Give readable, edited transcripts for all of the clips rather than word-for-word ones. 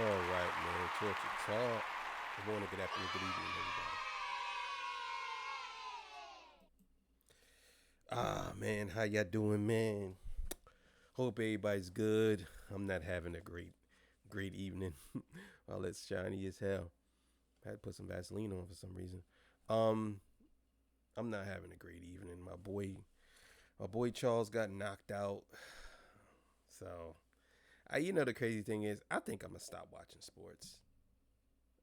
All right, man. Torture talk. Good morning, good afternoon, good evening, everybody. Man, how y'all doing, man? Hope everybody's good. I'm not having a great evening. Well, it's shiny as hell. I had to put some Vaseline on for some reason. Um, I'm not having a great evening. My boy Charles got knocked out. So, the crazy thing is, I think I'm gonna stop watching sports.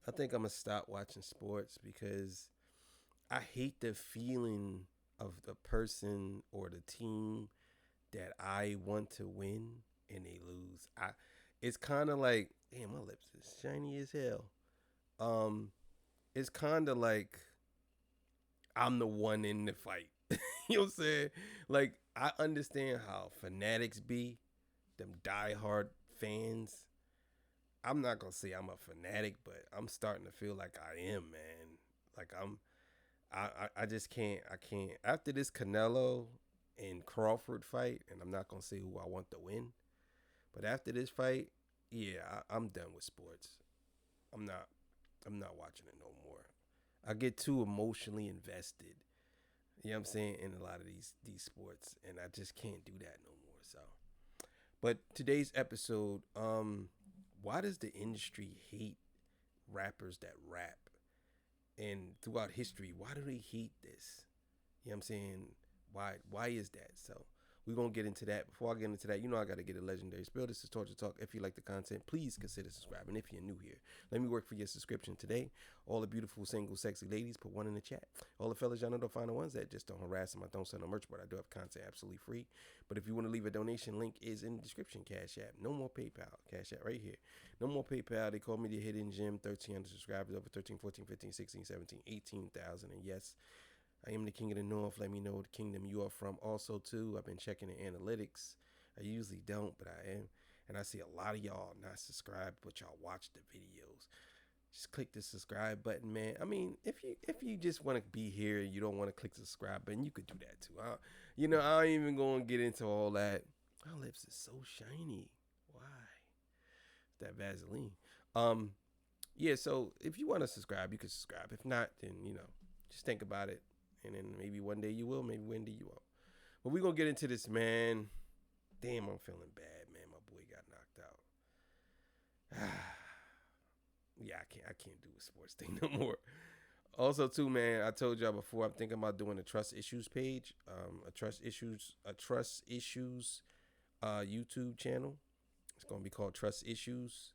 I think I'm gonna stop watching sports because I hate the feeling of the person or the team that I want to win and they lose. It's kind of like, damn, my lips is shiny as hell. Um, it's kind of like I'm the one in the fight. You know what I'm saying? Like I understand how fanatics be, them diehard fans. I'm not gonna say I'm a fanatic, but I'm starting to feel like I am, man. Like I just can't. I can't. After this Canelo and Crawford fight, and I'm not gonna say who I want to win, but after this fight, yeah, I'm done with sports. I'm not. I'm not watching it no more. I get too emotionally invested. You know what I'm saying, in a lot of these sports, and I just can't do that no more. So, but today's episode, why does the industry hate rappers that rap? And throughout history, why do they hate this? You know what I'm saying? Why is that? So we're gonna get into that. Before I get into that, I gotta get a legendary spill. This is Torture Talk. If you like the content, please consider subscribing. If you're new here, let me work for your subscription today. All the beautiful, single, sexy ladies, put one in the chat. All the fellas, y'all know the final ones that just don't harass them. I don't sell no merch, but I do have content absolutely free. But if you want to leave a donation, link is in the description. Cash App. No more PayPal. Cash App right here. No more PayPal. They call me the hidden gem. 1,300 subscribers, over 13, 14, 15, 16, 17, 18,000. And yes, I am the king of the north. Let me know the kingdom you are from. Also, too, I've been checking the analytics. I usually don't, but I am. And I see a lot of y'all not subscribed, but y'all watch the videos. Just click the subscribe button, man. I mean, if you just want to be here and you don't want to click the subscribe button, you could do that too. I ain't even gonna get into all that. My lips is so shiny. Why? It's that Vaseline. Um, yeah. So if you want to subscribe, you can subscribe. If not, then just think about it, and then maybe one day you will, maybe one day you won't. But we're gonna get into this, man. Damn, I'm feeling bad, man. My boy got knocked out. Yeah, I can't do a sports thing no more. Also, too, man, I told y'all before, I'm thinking about doing a trust issues page, a trust issues YouTube channel. It's gonna be called Trust Issues.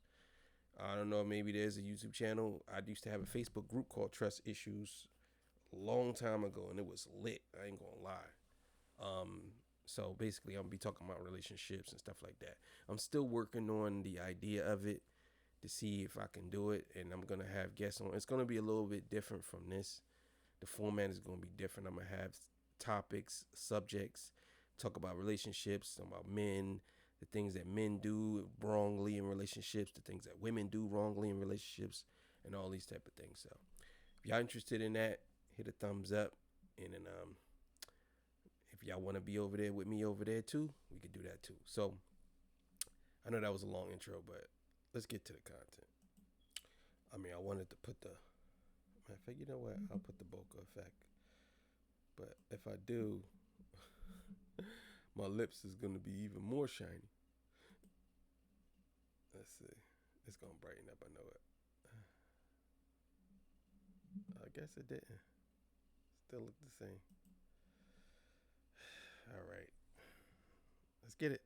I don't know, maybe there's a YouTube channel. I used to have a Facebook group called Trust Issues a long time ago, and it was lit. I ain't gonna lie. Um, so basically, I'm gonna be talking about relationships and stuff like that. I'm still working on the idea of it to see if I can do it, and I'm gonna have guests on. It's gonna be a little bit different from this. The format is gonna be different. I'm gonna have topics, subjects, talk about relationships, talk about men, the things that men do wrongly in relationships, the things that women do wrongly in relationships, and all these type of things. So if y'all interested in that, hit a thumbs up, and then if y'all want to be over there with me over there too, we could do that too. So I know that was a long intro, but let's get to the content. I mean, I wanted to put the matter of fact, you know what? I'll put the bokeh effect. But if I do, my lips is gonna be even more shiny. Let's see. It's gonna brighten up. I know it. I guess it didn't. Still look the same. All right. Let's get it.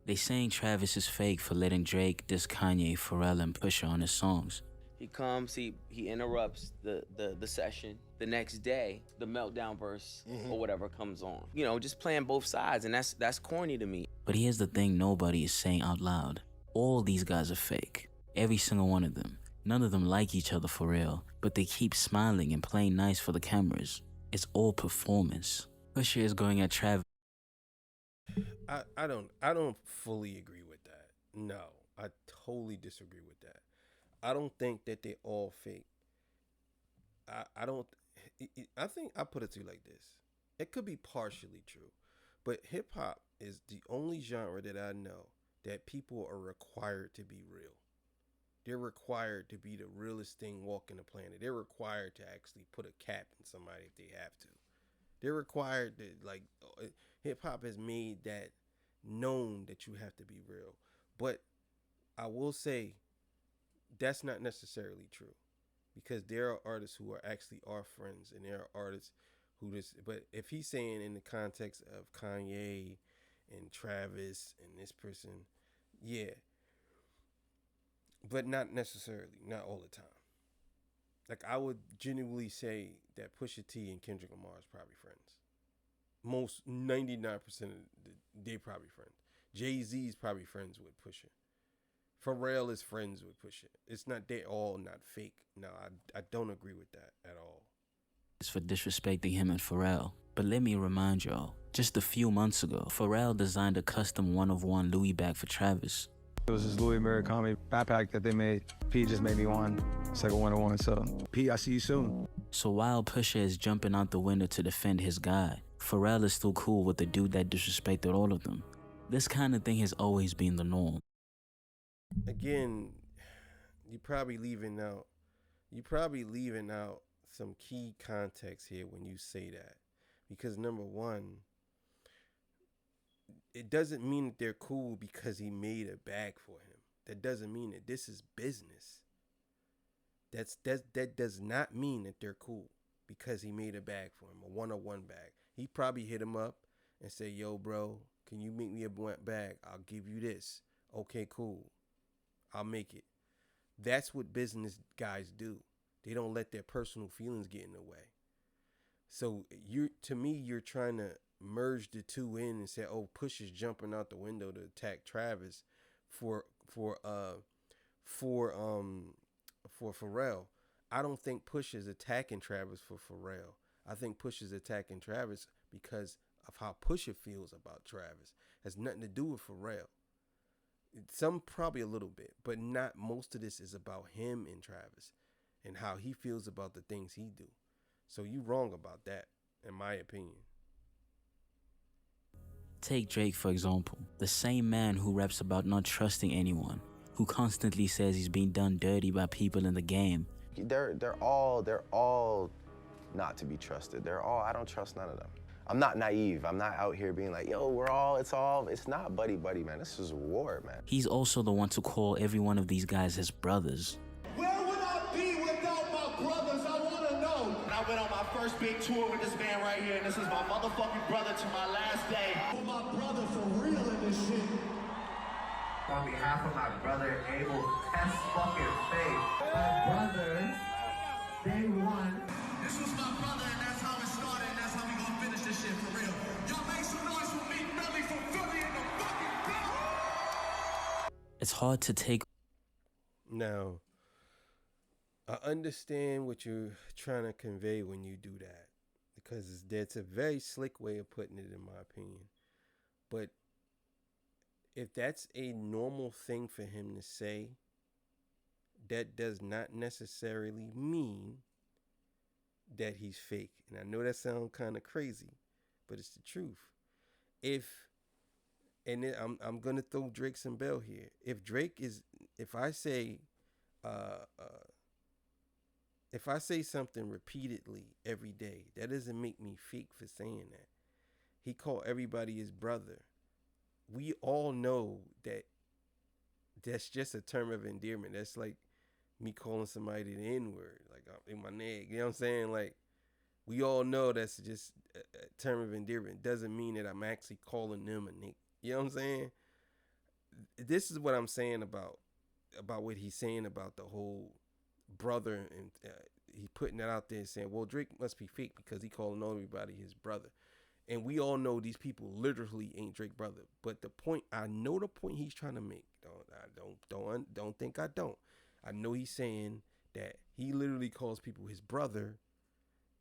They saying Travis is fake for letting Drake diss Kanye, Pharrell, and Pusha on his songs. He comes, he interrupts the session. The next day, the meltdown verse or whatever comes on. Just playing both sides, and that's corny to me. But here's the thing nobody is saying out loud. All these guys are fake. Every single one of them. None of them like each other for real, but they keep smiling and playing nice for the cameras. It's all performance. Pusha is going at Travis. I don't fully agree with that. No, I totally disagree with that. I don't think that they all fake. I don't. I think I put it to you like this. It could be partially true, but hip hop is the only genre that I know that people are required to be real. They're required to be the realest thing walking the planet. They're required to actually put a cap in somebody if they have to. They're required to, like, hip hop has made that known that you have to be real. But I will say that's not necessarily true, because there are artists who are actually our friends, and there are artists who just. But if he's saying in the context of Kanye and Travis and this person, yeah, but not necessarily, not all the time. Like, I would genuinely say that Pusha T and Kendrick Lamar is probably friends. Most 99% of they probably friends. Jay-Z is probably friends with Pusha. Pharrell is friends with Pusha. It's not, they all not fake. No, I don't agree with that at all. For disrespecting him and Pharrell. But let me remind y'all, just a few months ago, Pharrell designed a custom one-of-one Louis bag for Travis. It was this Louis Murakami backpack that they made. P just made me one. It's like a one-on-one. So P, I see you soon. So while Pusha is jumping out the window to defend his guy, Pharrell is still cool with the dude that disrespected all of them. This kind of thing has always been the norm. Again, you're probably leaving out some key context here when you say that. Because number one, it doesn't mean that they're cool because he made a bag for him. That doesn't mean that this is business. That does not mean that they're cool because he made a bag for him, a one-on-one bag. He probably hit him up and say, yo, bro, can you make me a bag? I'll give you this. Okay, cool. I'll make it. That's what business guys do. They don't let their personal feelings get in the way. So you're trying to merge the two in and say, oh, Push is jumping out the window to attack Travis for Pharrell. I don't think Push is attacking Travis for Pharrell. I think Push is attacking Travis because of how Pusha feels about Travis. It has nothing to do with Pharrell. Some probably a little bit, but not most of this is about him and Travis and how he feels about the things he do. So you wrong about that, in my opinion. Take Drake, for example, the same man who raps about not trusting anyone, who constantly says he's being done dirty by people in the game. They're all not to be trusted. I don't trust none of them. I'm not naive. I'm not out here being like, yo, it's not buddy, man. This is war, man. He's also the one to call every one of these guys his brothers. Where would I be without my brothers? I want to know. I went on my first big tour with this man right here, and this is my motherfucking brother to my last day. For my brother for real in this shit. On behalf of my brother, Abel, test fucking faith. My brother, day one. This was my brother, and that's how it started, and that's how we gonna finish this shit for real. Y'all make some noise for me, Melly from Philly in the fucking block. It's hard to take. Now, I understand what you're trying to convey when you do that, because that's a very slick way of putting it, in my opinion. But if that's a normal thing for him to say, that does not necessarily mean that he's fake. And I know that sounds kind of crazy, but it's the truth. If I'm gonna throw Drake some bell here. If I say something repeatedly every day, that doesn't make me fake for saying that. He called everybody his brother. We all know that that's just a term of endearment. That's like me calling somebody the N-word, like in my neck. You know what I'm saying? Like, we all know that's just a term of endearment. Doesn't mean that I'm actually calling them a nigga. You know what I'm saying? This is what I'm saying about what he's saying about the whole brother, and he putting that out there and saying, well, Drake must be fake because he calling everybody his brother. And we all know these people literally ain't Drake brother. But the point, I know the point he's trying to make. Don't think I don't. I know he's saying that he literally calls people his brother,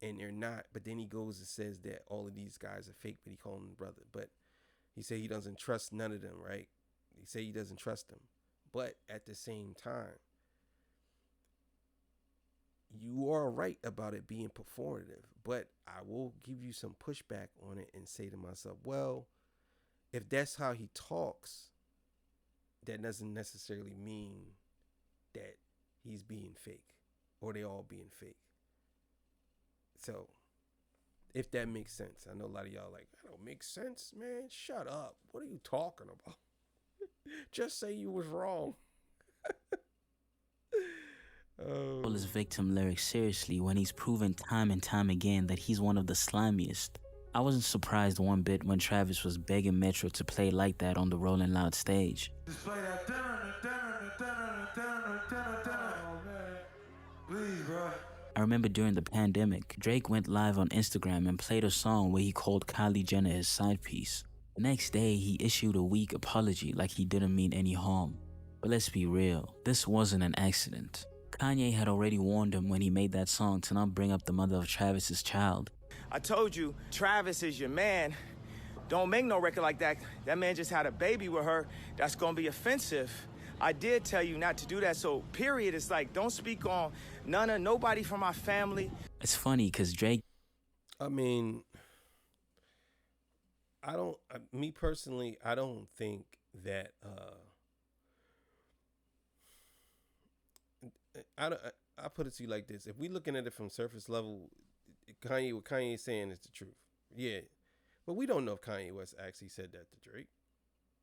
and they're not. But then he goes and says that all of these guys are fake, but he calls them brother. But he said he doesn't trust none of them, right? He said he doesn't trust them. But at the same time, you are right about it being performative, but I will give you some pushback on it and say to myself, well, if that's how he talks, that doesn't necessarily mean that he's being fake, or they all being fake. So, if that makes sense. I know a lot of y'all like, that don't make sense, man. Shut up. What are you talking about? Just say you was wrong. His victim lyrics seriously when he's proven time and time again that he's one of the slimiest. I wasn't surprised one bit when Travis was begging Metro to play like that on the Rolling Loud stage. Just play that. Please, bro. I remember during the pandemic, Drake went live on Instagram and played a song where he called Kylie Jenner his side piece. The next day, he issued a weak apology like he didn't mean any harm. But let's be real, this wasn't an accident. Kanye had already warned him when he made that song to not bring up the mother of Travis's child. I told you, Travis is your man. Don't make no record like that. That man just had a baby with her. That's gonna be offensive. I did tell you not to do that, so period. It's like, don't speak on nobody from my family. It's funny because Drake... I mean, me personally, I don't think that, I put it to you like this. If we looking at it from surface level, what Kanye is saying is the truth. Yeah. But we don't know if Kanye West actually said that to Drake.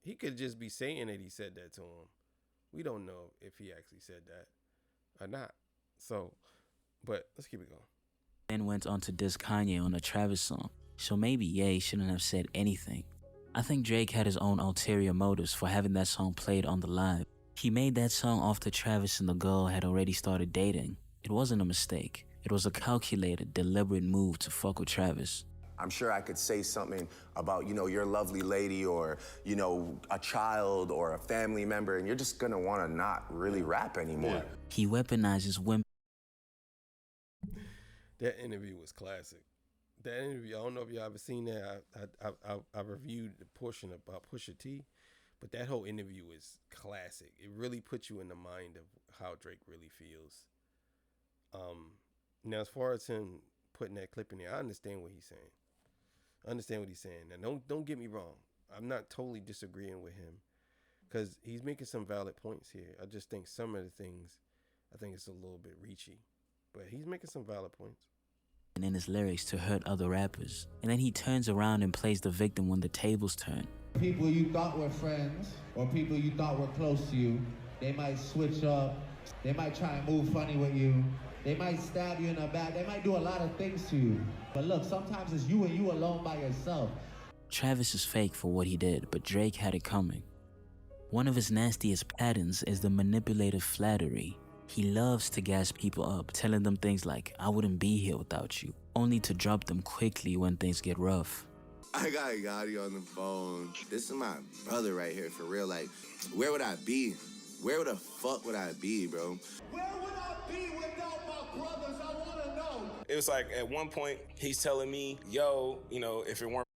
He could just be saying that he said that to him. We don't know if he actually said that or not. So, but let's keep it going. Then went on to diss Kanye on a Travis song. So maybe Ye shouldn't have said anything. I think Drake had his own ulterior motives for having that song played on the live. He made that song after Travis and the girl had already started dating. It wasn't a mistake. It was a calculated, deliberate move to fuck with Travis. I'm sure I could say something about, your lovely lady or, a child or a family member, and you're just gonna wanna not really rap anymore. Yeah. He weaponizes women. That interview was classic. That interview, I don't know if y'all ever seen that. I reviewed the portion about Pusha T, but that whole interview is classic. It really puts you in the mind of how Drake really feels. Now, as far as him putting that clip in there, I understand what he's saying. Now, don't get me wrong. I'm not totally disagreeing with him because he's making some valid points here. I just think some of the things, I think it's a little bit reachy, but he's making some valid points. And in his lyrics to hurt other rappers. And then he turns around and plays the victim when the tables turn. People you thought were friends or people you thought were close to you, they might switch up. They might try and move funny with you. They might stab you in the back. They might do a lot of things to you. But look, sometimes it's you and you alone by yourself. Travis is fake for what he did, but Drake had it coming. One of his nastiest patterns is the manipulative flattery. He loves to gas people up, telling them things like, I wouldn't be here without you, only to drop them quickly when things get rough. I got Gotti on the phone. This is my brother right here, for real. Like, where would I be? Where the fuck would I be, bro? Where would I be without my brothers? I want to know. It was like, at one point, he's telling me, yo, if it weren't...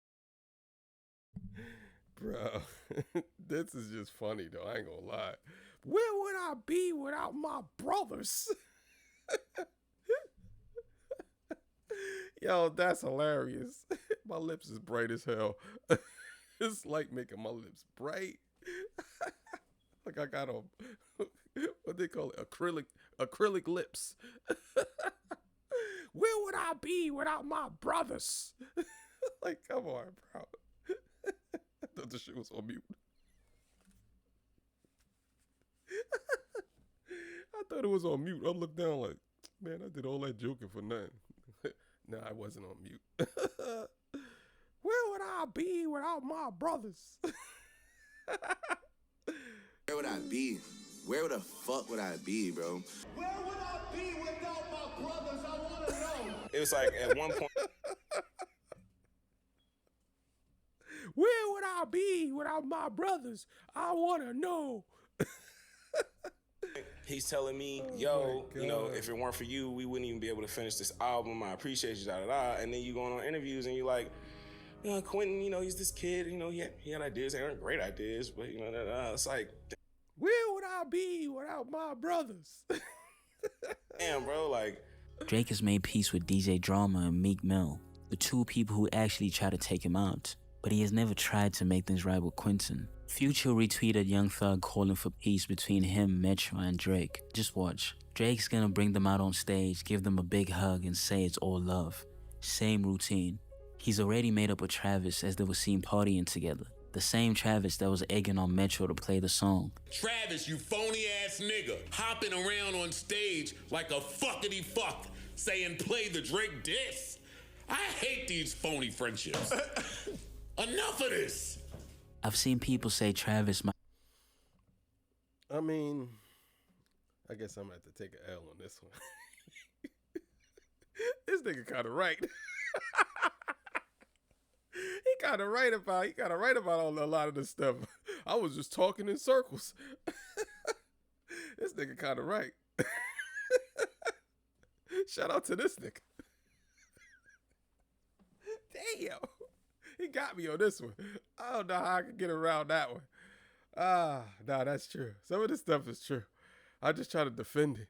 Bro, this is just funny, though. I ain't gonna lie. Where would I be without my brothers? Yo, that's hilarious. My lips is bright as hell. It's like making my lips bright. Like I got on, what they call it, acrylic lips. Where would I be without my brothers? Like, come on, bro. I thought the shit was on mute. I thought it was on mute. I looked down like, man, I did all that joking for nothing. Nah, I wasn't on mute. Where would I be without my brothers? Where would I be? Where the fuck would I be, bro? Where would I be without my brothers? I want to know. It was like, at one point... Where would I be without my brothers? I want to know. He's telling me, yo, if it weren't for you, we wouldn't even be able to finish this album. I appreciate you, da-da-da. And then you going on interviews and you're like, Quentin, he's this kid, he had ideas. They aren't great ideas, but, it's like... Where would I be without my brothers? Damn, bro, like... Drake has made peace with DJ Drama and Meek Mill, the two people who actually try to take him out. but he has never tried to make things right with Quentin. Future retweeted Young Thug calling for peace between him, Metro, and Drake. Just watch. Drake's gonna bring them out on stage, give them a big hug, and say it's all love. Same routine. He's already made up with Travis as they were seen partying together. The same Travis that was egging on Metro to play the song. Travis, you phony ass nigga, hopping around on stage like a fuckity fuck, saying play the Drake diss. I hate these phony friendships. Enough of this. I've seen people say Travis might. I mean, I guess I'm gonna have to take an L on this one. This nigga kind of right. He kind of right about a lot of this stuff. I was just talking in circles. This nigga kind of right. Shout out to this nigga. Damn. He got me on this one. I don't know how I can get around that one. Nah, that's true. Some of this stuff is true. I just try to defend it.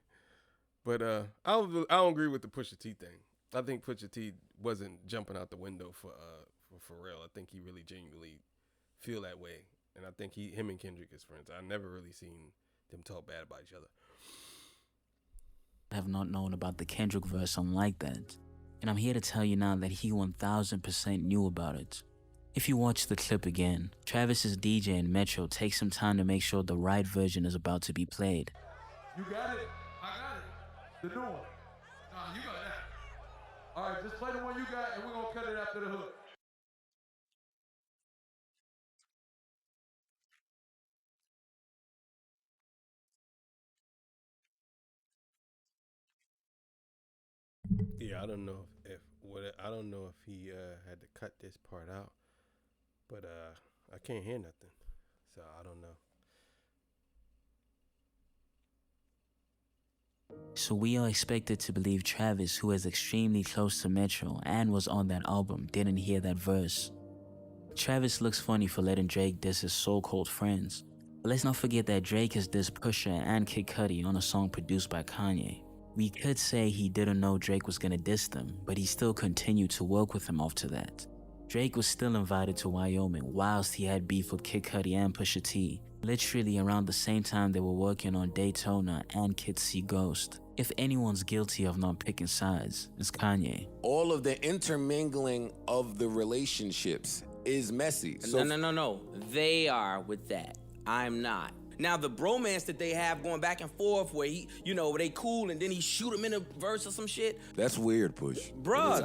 But I don't agree with the Pusha T thing. I think Pusha T wasn't jumping out the window for Pharrell. I think he really genuinely feel that way. And I think him and Kendrick is friends. I never really seen them talk bad about each other. Have not known about the Kendrick verse unlike that. And I'm here to tell you now that he 1000% knew about it. If you watch the clip again, Travis's DJ and Metro take some time to make sure the right version is about to be played. You got it? I got it. The new one. Nah, you got that. All right, just play the one you got, and we're gonna cut it after the hook. Yeah, I don't know if he had to cut this part out, but I can't hear nothing, so I don't know. So we are expected to believe Travis, who is extremely close to Metro and was on that album, didn't hear that verse. Travis looks funny for letting Drake diss his so-called friends, but let's not forget that Drake has dissed Pusha and Kid Cudi on a song produced by Kanye. We could say he didn't know Drake was gonna diss them, but he still continued to work with him after that. Drake was still invited to Wyoming whilst he had beef with Kid Cudi and Pusha T, literally around the same time they were working on Daytona and Kids See Ghost. If anyone's guilty of not picking sides, it's Kanye. All of the intermingling of the relationships is messy. So No. They are with that. I'm not. Now, the bromance that they have going back and forth where they cool and then he shoot him in a verse or some shit. That's weird, Push. Bruh,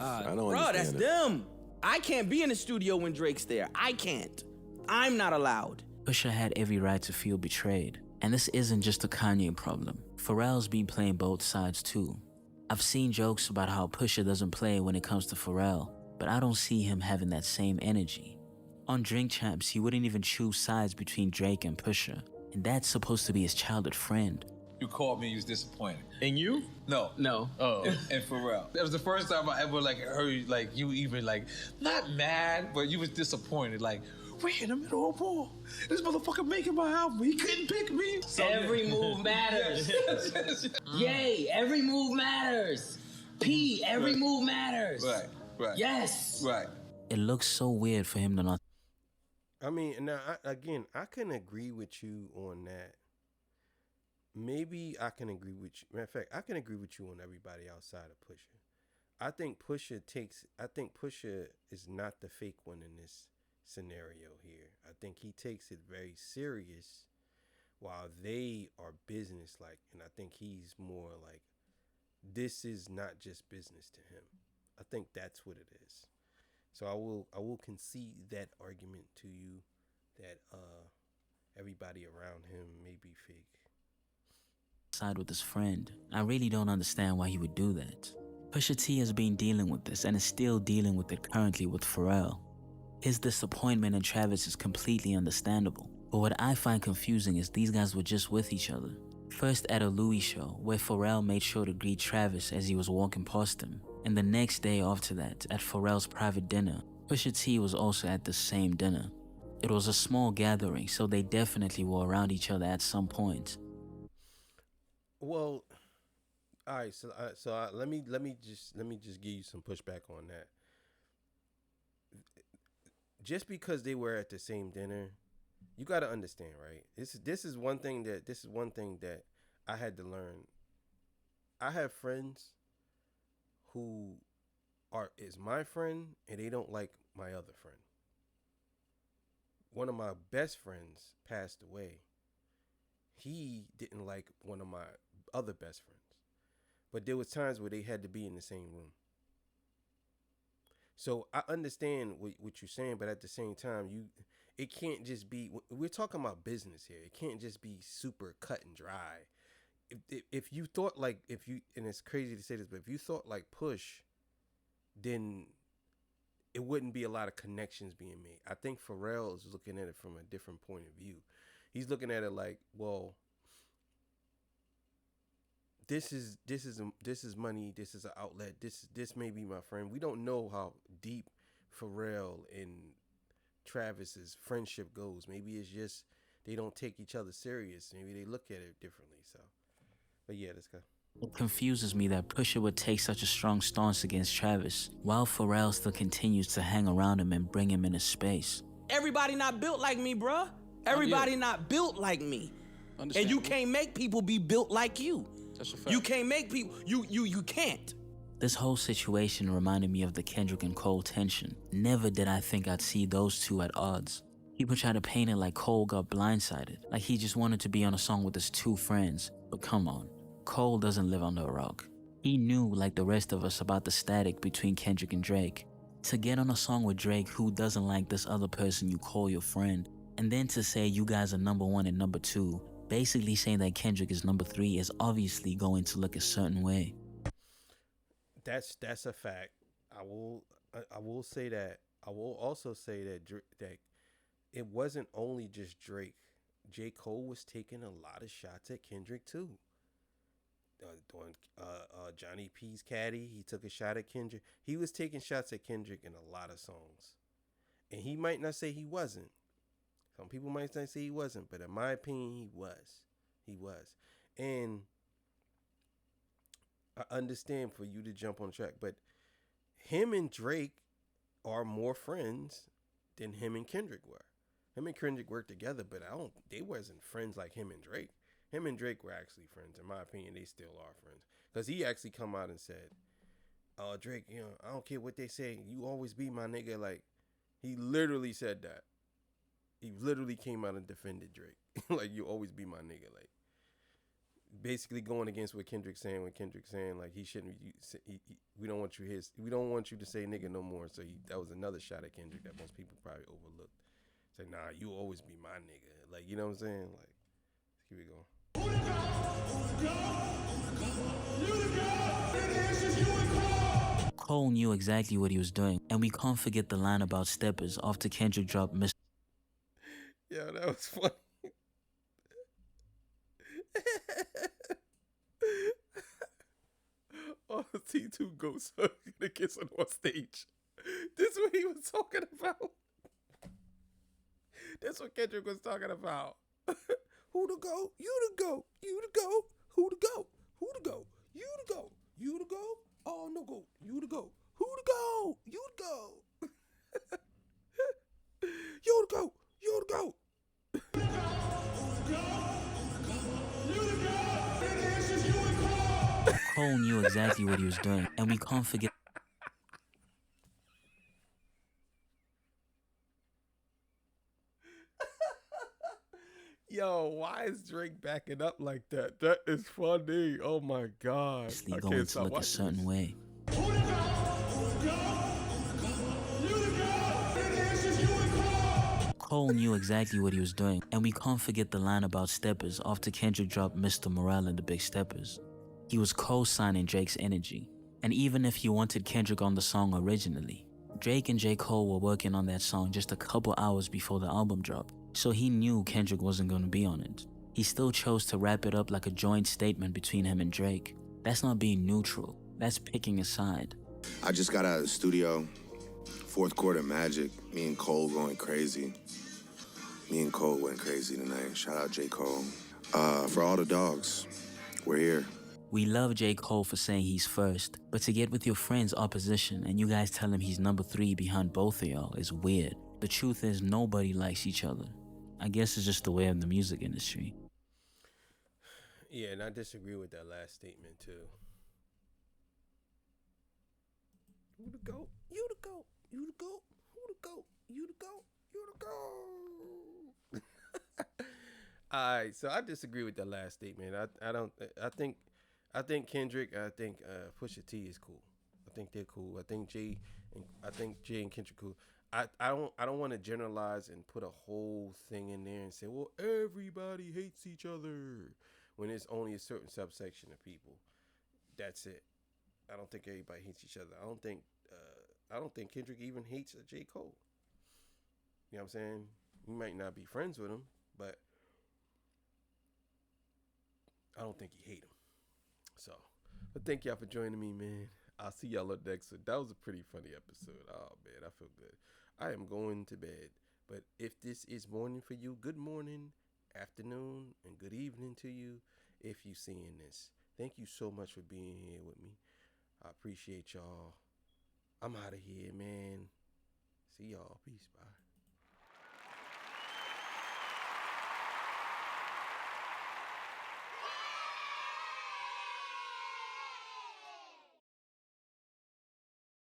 that's that. them. I can't be in the studio when Drake's there. I can't. I'm not allowed. Pusha had every right to feel betrayed. And this isn't just a Kanye problem. Pharrell's been playing both sides too. I've seen jokes about how Pusha doesn't play when it comes to Pharrell, but I don't see him having that same energy. On Drink Champs, he wouldn't even choose sides between Drake and Pusha. And that's supposed to be his childhood friend. You called me, you was disappointed. And you? No. Oh. And Pharrell. That was the first time I ever heard you even not mad, but you was disappointed. We're in the middle of a war. This motherfucker making my album. He couldn't pick me. Every move matters. Yay, every move matters. P, every move matters. Right. Yes. Right. It looks so weird for him to not. I mean, now, I can agree with you on that. Maybe I can agree with you. Matter of fact, I can agree with you on everybody outside of Pusha. I think Pusha is not the fake one in this scenario here. I think he takes it very serious while they are business-like. And I think he's more like, this is not just business to him. I think that's what it is. So I will concede that argument to you that everybody around him may be fake. Side with his friend. I really don't understand why he would do that. Pusha T has been dealing with this and is still dealing with it currently with Pharrell. His disappointment in Travis is completely understandable. But what I find confusing is these guys were just with each other. First at a Louis show, where Pharrell made sure to greet Travis as he was walking past him. And the next day after that, at Pharrell's private dinner, Pusha T was also at the same dinner. It was a small gathering, so they definitely were around each other at some point. Well, all right. So let me just give you some pushback on that. just because they were at the same dinner, you got to understand, right? This is one thing that I had to learn. I have friends who is my friend and they don't like my other friend. One of my best friends passed away. He didn't like one of my other best friends. But there was times where they had to be in the same room. So I understand what you're saying, but at the same time, it can't just be, we're talking about business here. It can't just be super cut and dry. If you thought like, and it's crazy to say this, but if you thought like Push, then it wouldn't be a lot of connections being made. I think Pharrell is looking at it from a different point of view. He's looking at it like, well, this is money. This is an outlet. This may be my friend. We don't know how deep Pharrell and Travis's friendship goes. Maybe it's just they don't take each other serious. Maybe they look at it differently. So, but yeah, let's go. It confuses me that Pusha would take such a strong stance against Travis, while Pharrell still continues to hang around him and bring him into space. Everybody not built like me, bruh. Everybody not built like me. And you can't make people be built like you. That's a fact. You can't make people, you can't. This whole situation reminded me of the Kendrick and Cole tension. Never did I think I'd see those two at odds. People try to paint it like Cole got blindsided, like he just wanted to be on a song with his two friends. But come on, Cole doesn't live under a rock. He knew, like the rest of us, about the static between Kendrick and Drake. To get on a song with Drake who doesn't like this other person you call your friend, and then to say you guys are number one and number two, basically saying that Kendrick is number three, is obviously going to look a certain way. That's a fact. I will say that. I will also say that it wasn't only just Drake. J. Cole was taking a lot of shots at Kendrick too. Doing Johnny P's Caddy, he took a shot at Kendrick. He was taking shots at Kendrick in a lot of songs, and he might not say he wasn't. Some people might say he wasn't, but in my opinion, he was. He was. And I understand for you to jump on track, but him and Drake are more friends than him and Kendrick were. Him and Kendrick worked together, but they wasn't friends like him and Drake. Him and Drake were actually friends. In my opinion, they still are friends. Because he actually come out and said, Drake, I don't care what they say. You always be my nigga. Like, he literally said that. He literally came out and defended Drake. Like, you always be my nigga. Like, basically going against what Kendrick's saying. When Kendrick's saying, like, he shouldn't. We don't want you we don't want you to say nigga no more. So that was another shot at Kendrick that most people probably overlooked. Say, nah, you always be my nigga. Like, you know what I'm saying? Like, here we go. Cole knew exactly what he was doing, and we can't forget the line about steppers after Kendrick dropped Mr. Yeah, that was funny. T2 goes to kiss him on stage. This is what he was talking about. That's what Kendrick was talking about. Who to go? You to go. You to go. Who to go? Who to go? You to go. You to go? Oh, no go. You to go. Who to go? You to go. You to go. You to go. Cole knew exactly what he was doing, and we can't forget. Yo, why is Drake backing up like that? That is funny. Oh my God. I Going can't to stop look a watching certain this. way. Cole knew exactly what he was doing, and we can't forget the line about steppers after Kendrick dropped Mr. Morale and the Big Steppers. He was co-signing Drake's energy, and even if he wanted Kendrick on the song originally, Drake and J. Cole were working on that song just a couple hours before the album dropped, so he knew Kendrick wasn't going to be on it. He still chose to wrap it up like a joint statement between him and Drake. That's not being neutral, that's picking a side. I just got out of the studio, fourth quarter Magic, me and Cole going crazy. Me and Cole went crazy tonight. Shout out J. Cole. For all the dogs, we're here. We love J. Cole for saying he's first, but to get with your friend's opposition and you guys tell him he's number 3 behind both of y'all is weird. The truth is, nobody likes each other. I guess it's just the way of the music industry. Yeah, and I disagree with that last statement too. You the goat. You the goat. You the goat. Who the goat? You the goat. You the goat. All right, so I disagree with that last statement. I don't. I think Kendrick. I think Pusha T is cool. I think they're cool. I think Jay and Kendrick cool. I don't want to generalize and put a whole thing in there and say, well, everybody hates each other when it's only a certain subsection of people. That's it. I don't think everybody hates each other. I don't think Kendrick even hates J. Cole. You know what I'm saying? You might not be friends with him, but I don't think he hate him. So, but thank y'all for joining me, man. I'll see y'all on next one. That was a pretty funny episode. Oh man, I feel good. I am going to bed. But if this is morning for you, good morning, afternoon, and good evening to you if you seeing this. Thank you so much for being here with me. I appreciate y'all. I'm out of here, man. See y'all. Peace. Bye.